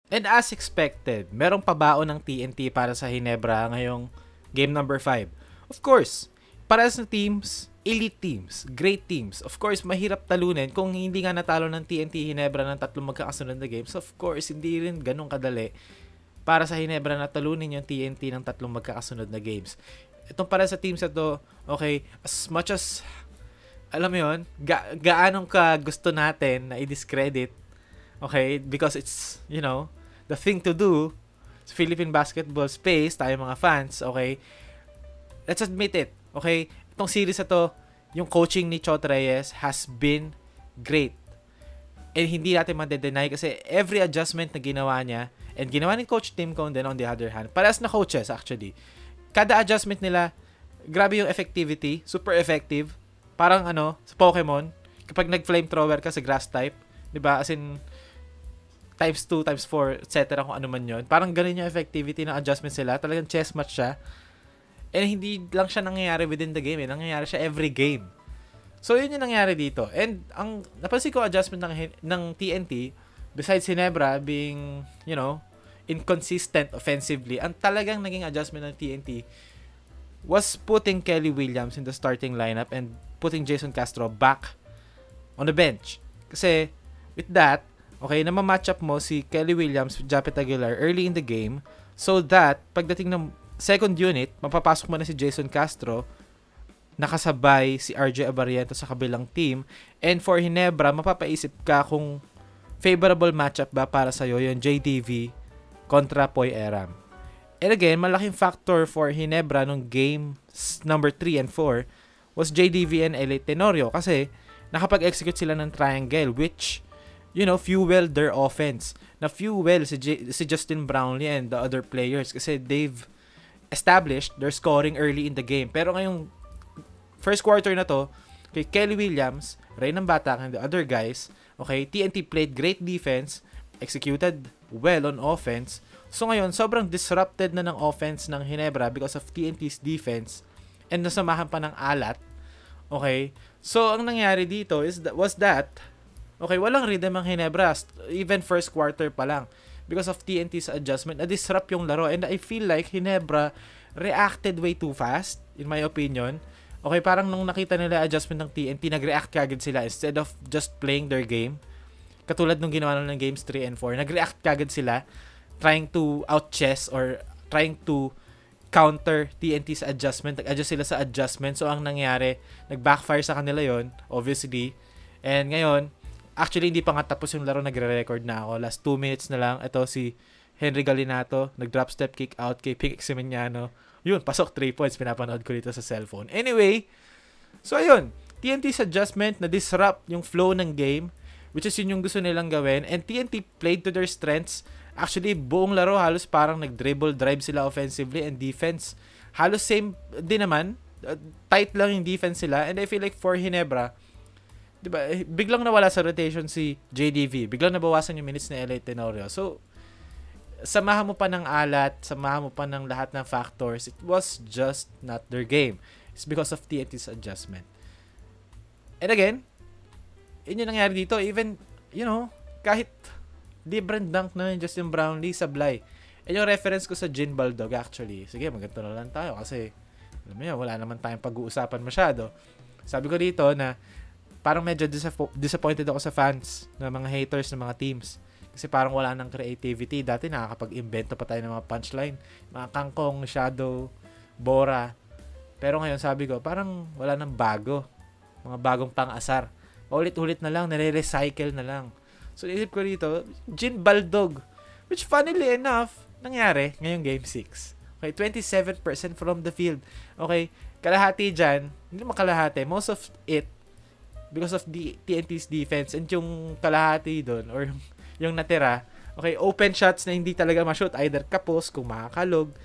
And as expected, merong pabaon ng TNT para sa Hinebra ngayong game number 5. Of course, para sa teams, elite teams, great teams. Of course, mahirap talunin kung hindi nga natalo ng TNT Hinebra ng tatlong magkakasunod na games. Of course, hindi rin ganun kadali para sa Hinebra na talunin yung TNT ng tatlong magkakasunod na games. Itong para sa teams na to, okay, as much as, alam mo yun, gaanong ka gusto natin na i-discredit, okay, because it's, you know, the thing to do sa Philippine basketball space, tayo mga fans, okay, let's admit it, okay, itong series na to, yung coaching ni Chot Reyes has been great. And hindi natin ma-deny kasi every adjustment na ginawa niya, and ginawa ni Coach Tim Cone din on the other hand, parehas na coaches actually, kada adjustment nila, grabe yung effectivity, super effective, parang sa Pokemon, kapag nag-flamethrower ka sa grass type, di ba, as in, times 2, times 4, etc. kung ano man yun. Parang ganun yung effectivity ng adjustments sila. Talagang chess match siya. And hindi lang siya nangyayari within the game. Nangyayari siya every game. So, yun yung nangyayari dito. And, ang napansin ko adjustment ng TNT, besides Hinebra being, you know, inconsistent offensively, ang talagang naging adjustment ng TNT was putting Kelly Williams in the starting lineup and putting Jason Castro back on the bench. Kasi, with that, okay, na ma-match up mo si Kelly Williams with Japet Aguilar early in the game so that pagdating ng second unit, mapapasok mo na si Jason Castro, nakasabay si RJ Abariento sa kabilang team, and for Hinebra, mapapaisip ka kung favorable matchup ba para sa'yo yung JDV kontra Poy Eram. And again, malaking factor for Hinebra nung game number 3 and 4 was JDV and Elite Tenorio kasi nakapag-execute sila ng triangle which, you know, fuel their offense. Na fuel si Justin Brownlee and the other players kasi they've established their scoring early in the game. Pero ngayong first quarter na to, kay Kelly Williams, Reynan Batak, and the other guys, okay, TNT played great defense, executed well on offense. So ngayon, sobrang disrupted na ng offense ng Hinebra because of TNT's defense and nasamahan pa ng alat. Okay? So, ang nangyari dito was that okay, walang rhythm ang Hinebra, even first quarter pa lang. Because of TNT's adjustment, na-disrupt yung laro. And I feel like Hinebra reacted way too fast, in my opinion. Okay, parang nung nakita nila adjustment ng TNT, nag-react kagad sila instead of just playing their game. Katulad nung ginawa nila ng games 3 and 4, nag-react kagad sila, trying to out-chess or trying to counter TNT's adjustment. Nag-adjust sila sa adjustment. So, ang nangyari, nag-backfire sa kanila yon obviously. And ngayon, actually, hindi pa nga tapos yung laro, nagre-record na ako. Last 2 minutes na lang. Ito si Henry Galinato, nag-drop step kick out kay Pink Ximeniano. Yun, pasok 3 points. Pinapanood ko dito sa cellphone. Anyway, so ayun. TNT's adjustment na disrupt yung flow ng game, which is yun yung gusto nilang gawin. And TNT played to their strengths. Actually, buong laro, halos parang nag-dribble, drive sila offensively and defense. Halos same din naman. Tight lang yung defense sila. And I feel like for Hinebra, diba, biglang nawala sa rotation si JDV. Biglang nabawasan yung minutes ni Elite Tenorio. So, samahan mo pa ng alat, samahan mo pa ng lahat ng factors. It was just not their game. It's because of TNT's adjustment. And again, yun yung nangyari dito. Even, you know, kahit libreng dunk na yung Justin Brownlee, sablay. And yung reference ko sa Jin Baldog, actually, sige, maganto na lang tayo kasi, alam mo yun, wala naman tayong pag-uusapan masyado. Sabi ko dito na, parang medyo disappointed ako sa fans ng mga haters ng mga teams. Kasi parang wala nang creativity. Dati nakakapag-invento pa tayo ng mga punchline. Mga kangkong, shadow, bora. Pero ngayon sabi ko, parang wala nang bago. Mga bagong pang-asar. Ulit-ulit na lang, nare-recycle na lang. So, isip ko dito, Jin Baldog. Which funnily enough, nangyari ngayong game 6. Okay, 27% from the field. Okay, kalahati dyan, hindi naman kalahati. Most of it, because of the TNT's defense, and yung kalahati doon, or yung natira, okay, open shots na hindi talaga ma-shoot, either kapos, kung makakalog,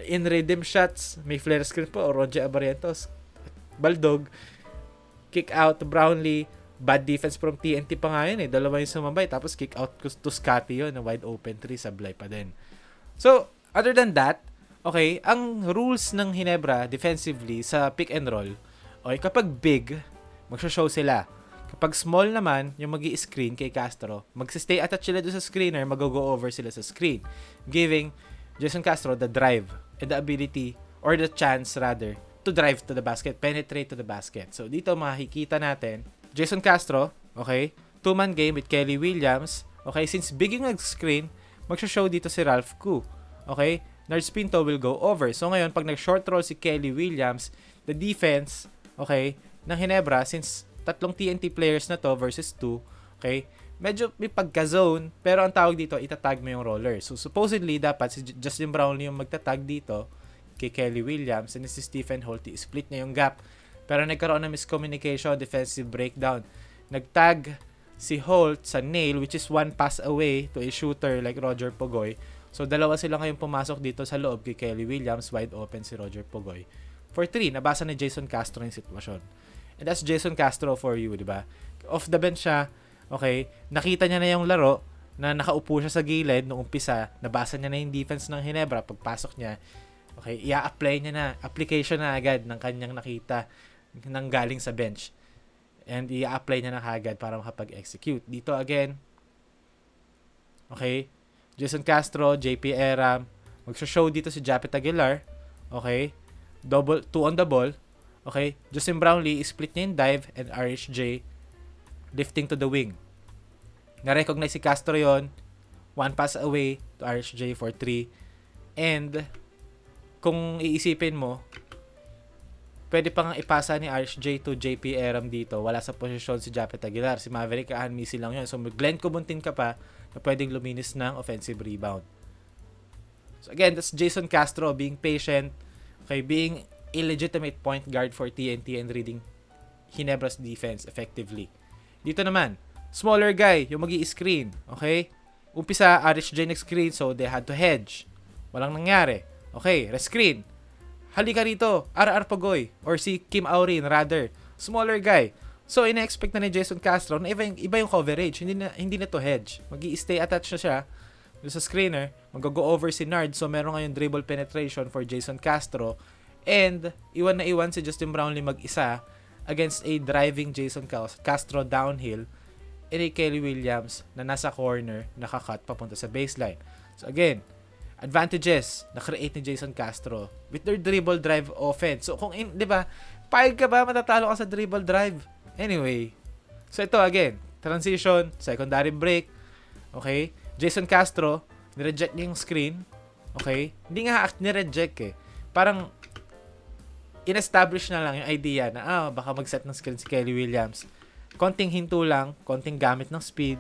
in rhythm shots, may flare screen po, or Ronje Abarientos, Baldog, kick out to Brownlee, bad defense from TNT pa nga yun eh, dalawa yung sumabay, tapos kick out to Scotty yun, na wide open 3, sablay pa din. So, other than that, okay, ang rules ng Hinebra defensively sa pick and roll, okay, kapag big, magsho-show sila. Kapag small naman, yung magi-screen kay Castro, magsistay attached sila doon sa screener, mag-go over sila sa screen, giving Jason Castro the drive and the ability, or the chance rather, to drive to the basket, penetrate to the basket. So, dito makikita natin, Jason Castro, okay, 2-man game with Kelly Williams, okay, since big yung nag-screen, magsha-show dito si Ralph Koo, okay, Nards Pinto will go over. So, ngayon, pag nag-short roll si Kelly Williams, the defense, okay, ng Ginebra, since tatlong TNT players na to versus 2, okay, medyo may pagka-zone, pero ang tawag dito, itatag mo yung roller. So, supposedly, dapat si Justin Brownlee yung magtatag dito kay Kelly Williams, and si Stephen Holt, split niya yung gap. Pero nagkaroon ng miscommunication, defensive breakdown. Nagtag si Holt sa nail, which is 1 pass away to a shooter like Roger Pogoy. So, dalawa sila ngayon pumasok dito sa loob kay Kelly Williams, wide open si Roger Pogoy. For 3, nabasa ni Jason Castro yung sitwasyon. And that's Jason Castro for you, di ba? Off the bench siya, okay, nakita niya na yung laro, na nakaupo siya sa gilid noong umpisa, nabasa niya na yung defense ng Ginebra, pagpasok niya, okay, i-apply niya na, application na agad ng kanyang nakita nang galing sa bench. And i-apply niya na agad para makapag-execute. Dito again, okay, Jason Castro, JP Eram, magsho-show dito si Japet Aguilar, okay, 2 on the ball, okay, Justin Brownlee, split niya yung dive, and RHJ lifting to the wing. Na-recognize si Castro yon, 1 pass away to RHJ for 3, and kung iisipin mo, pwede pa nga ipasa ni RHJ to JP Eram dito, wala sa posisyon si Japet Aguilar, si Maverick Ahanmisi lang yun, so Glenn Kubuntin ka pa, na pwedeng luminis ng offensive rebound. So again, that's Jason Castro being patient, okay, being a legitimate point guard for TNT and reading Ginebra's defense effectively. Dito naman, smaller guy, yung magi-screen, okay? Umpisa, RHJ nag-screen, so they had to hedge. Walang nangyari. Okay, rescreen. Halika rito, RR Pogoy, or si Kim Aurin rather. Smaller guy. So, ina-expect na ni Jason Castro na iba yung coverage. Hindi na to hedge. Mag-i-stay attached na siya sa screener. Mag-go over si Nard. So, meron ngayon dribble penetration for Jason Castro. And, iwan na iwan si Justin Brownlee mag-isa against a driving Jason Castro downhill and a Kelly Williams na nasa corner, nakakat papunta sa baseline. So, again, advantages na create ni Jason Castro with their dribble drive offense. So, di ba, payag ka ba matatalo ka sa dribble drive? Anyway, so ito again, transition, secondary break, okay? Jason Castro, nireject niya yung screen, okay? Hindi nga nireject eh. Parang, in-establish na lang yung idea na, baka mag-set ng screen si Kelly Williams. Konting hinto lang, konting gamit ng speed,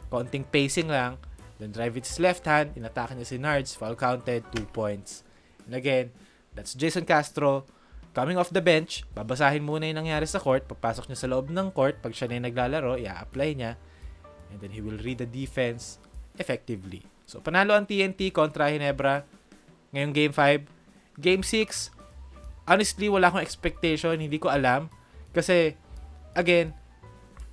konting pacing lang, then drive with his left hand, inatake niya si Nards, foul counted, 2 points. And again, that's Jason Castro, coming off the bench, babasahin muna yung nangyari sa court, papasok niya sa loob ng court, pag siya na yung naglalaro, i-apply niya, and then he will read the defense effectively. So, panalo ang TNT kontra Ginebra ngayong Game 5. Game 6, honestly, wala akong expectation, hindi ko alam, kasi, again,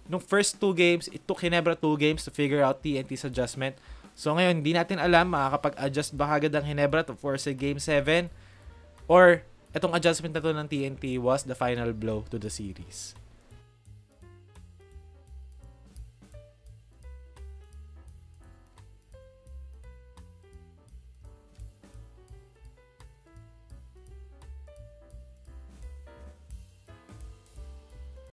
nung first 2 games, it took Ginebra 2 games to figure out TNT's adjustment. So, ngayon, hindi natin alam, makakapag-adjust ba agad ang Ginebra to force a Game 7, or itong adjustment na to ng TNT was the final blow to the series.